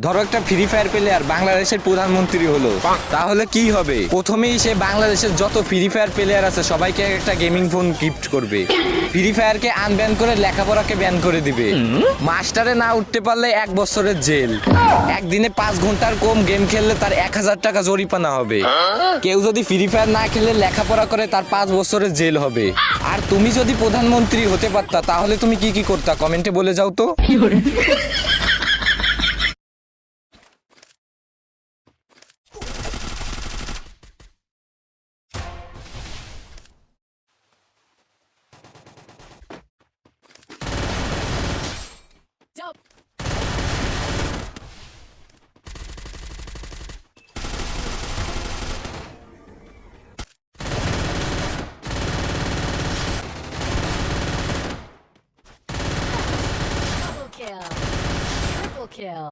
ধরো একটা free fire player বাংলাদেশের প্রধানমন্ত্রী হলো, তাহলে কি হবে? প্রথমেই সে বাংলাদেশের যত ফ্রি ফায়ার প্লেয়ার আছে সবাইকে একটা গেমিং ফোন গিফট করবে। ফ্রি ফায়ারকে আনব্যান করে লেখাপড়াকে ব্যান করে দিবে। মাস্টারে না উঠতে পারলে 1 বছরের জেল। একদিনে 5 ঘন্টার কম গেম খেললে তার 1000 টাকা জরিমানা হবে। কেউ যদি ফ্রি ফায়ার না খেলে লেখাপড়া করে তার 5 বছরের জেল হবে। আর তুমি যদি প্রধানমন্ত্রী হতে পারতা তাহলে তুমি কি কি করতা? কমেন্টে বলে যাও তো। Double kill. Triple kill.